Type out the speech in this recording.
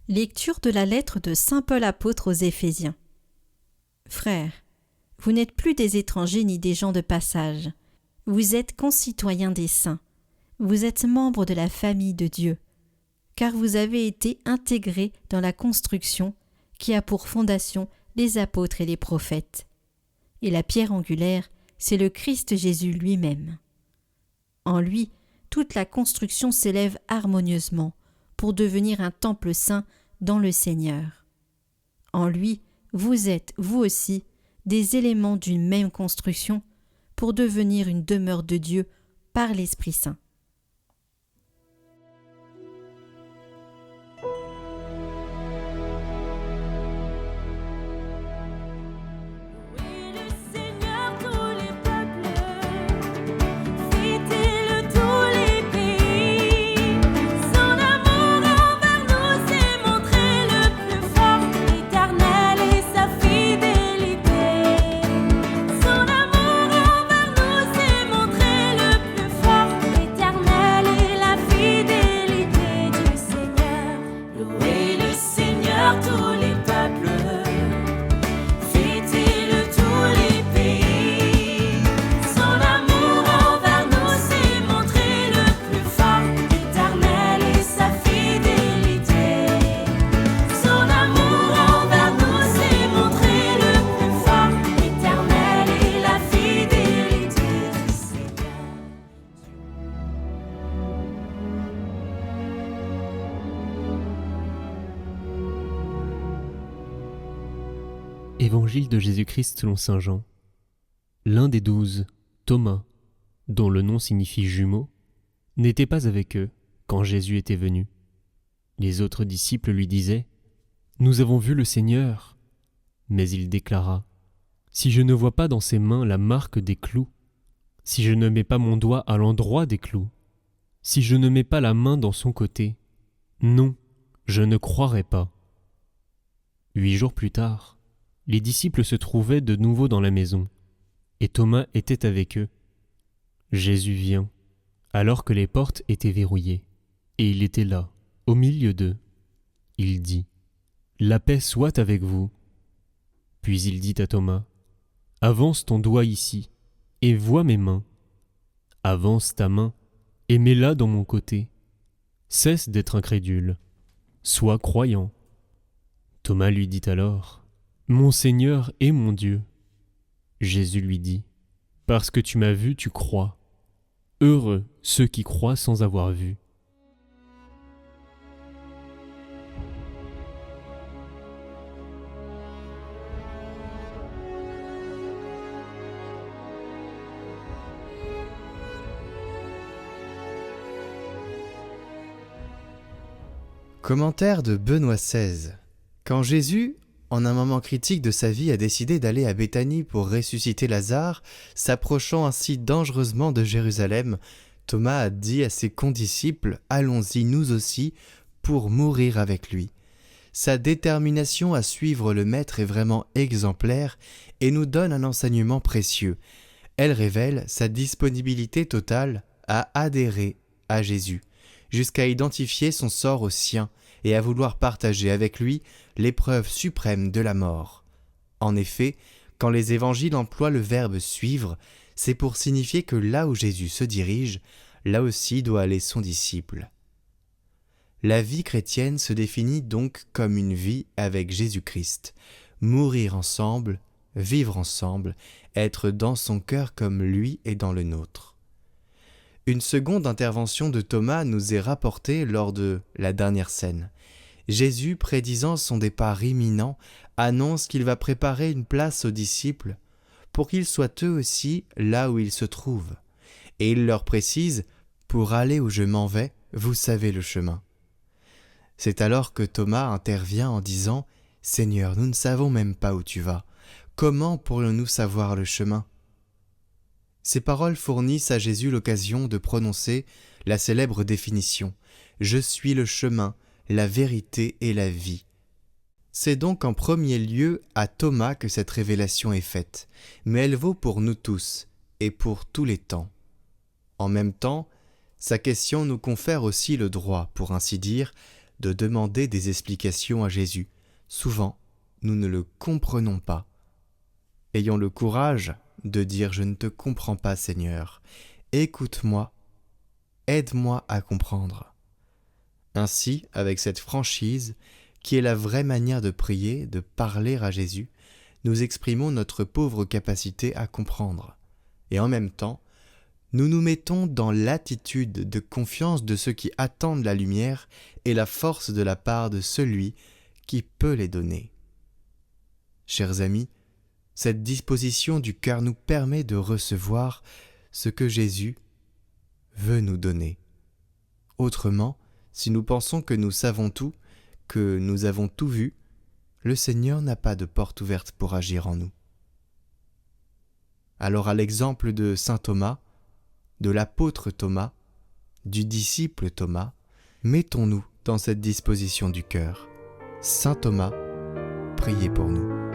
Lecture de la lettre de saint Paul apôtre aux Éphésiens. Frères, vous n'êtes plus des étrangers ni des gens de passage. Vous êtes concitoyens des saints. Vous êtes membres de la famille de Dieu, car vous avez été intégrés dans la construction qui a pour fondation les apôtres et les prophètes. Et la pierre angulaire, c'est le Christ Jésus lui-même. En lui, toute la construction s'élève harmonieusement pour devenir un temple saint dans le Seigneur. En lui, vous êtes, vous aussi, des éléments d'une même construction pour devenir une demeure de Dieu par l'Esprit Saint. Évangile de Jésus-Christ selon saint Jean. L'un des 12, Thomas, dont le nom signifie jumeau, n'était pas avec eux quand Jésus était venu. Les autres disciples lui disaient « Nous avons vu le Seigneur !» Mais il déclara « Si je ne vois pas dans ses mains la marque des clous, si je ne mets pas mon doigt à l'endroit des clous, si je ne mets pas la main dans son côté, non, je ne croirai pas. » 8 jours plus tard, les disciples se trouvaient de nouveau dans la maison, et Thomas était avec eux. Jésus vient, alors que les portes étaient verrouillées, et il était là, au milieu d'eux. Il dit « La paix soit avec vous !» Puis il dit à Thomas « Avance ton doigt ici, et vois mes mains. Avance ta main, et mets-la dans mon côté. Cesse d'être incrédule, sois croyant. » Thomas lui dit alors « Mon Seigneur et mon Dieu. » Jésus lui dit « Parce que tu m'as vu, tu crois. Heureux ceux qui croient sans avoir vu. » Commentaire de Benoît XVI. Quand Jésus, en un moment critique de sa vie, a décidé d'aller à Béthanie pour ressusciter Lazare, s'approchant ainsi dangereusement de Jérusalem, Thomas a dit à ses condisciples « Allons-y nous aussi pour mourir avec lui ». Sa détermination à suivre le Maître est vraiment exemplaire et nous donne un enseignement précieux. Elle révèle sa disponibilité totale à adhérer à Jésus, jusqu'à identifier son sort au sien et à vouloir partager avec lui l'épreuve suprême de la mort. En effet, quand les évangiles emploient le verbe « suivre », c'est pour signifier que là où Jésus se dirige, là aussi doit aller son disciple. La vie chrétienne se définit donc comme une vie avec Jésus-Christ. Mourir ensemble, vivre ensemble, être dans son cœur comme lui et dans le nôtre. Une seconde intervention de Thomas nous est rapportée lors de la dernière scène. Jésus, prédisant son départ imminent, annonce qu'il va préparer une place aux disciples pour qu'ils soient eux aussi là où ils se trouvent. Et il leur précise « Pour aller où je m'en vais, vous savez le chemin ». C'est alors que Thomas intervient en disant « Seigneur, nous ne savons même pas où tu vas. Comment pourrions-nous savoir le chemin ?» Ces paroles fournissent à Jésus l'occasion de prononcer la célèbre définition « Je suis le chemin, la vérité et la vie ». C'est donc en premier lieu à Thomas que cette révélation est faite, mais elle vaut pour nous tous et pour tous les temps. En même temps, sa question nous confère aussi le droit, pour ainsi dire, de demander des explications à Jésus. Souvent, nous ne le comprenons pas. Ayons le courage de dire « Je ne te comprends pas, Seigneur. Écoute-moi, aide-moi à comprendre. » Ainsi, avec cette franchise, qui est la vraie manière de prier, de parler à Jésus, nous exprimons notre pauvre capacité à comprendre. Et en même temps, nous nous mettons dans l'attitude de confiance de ceux qui attendent la lumière et la force de la part de celui qui peut les donner. Chers amis, cette disposition du cœur nous permet de recevoir ce que Jésus veut nous donner. Autrement, si nous pensons que nous savons tout, que nous avons tout vu, le Seigneur n'a pas de porte ouverte pour agir en nous. Alors à l'exemple de saint Thomas, de l'apôtre Thomas, du disciple Thomas, mettons-nous dans cette disposition du cœur. Saint Thomas, priez pour nous.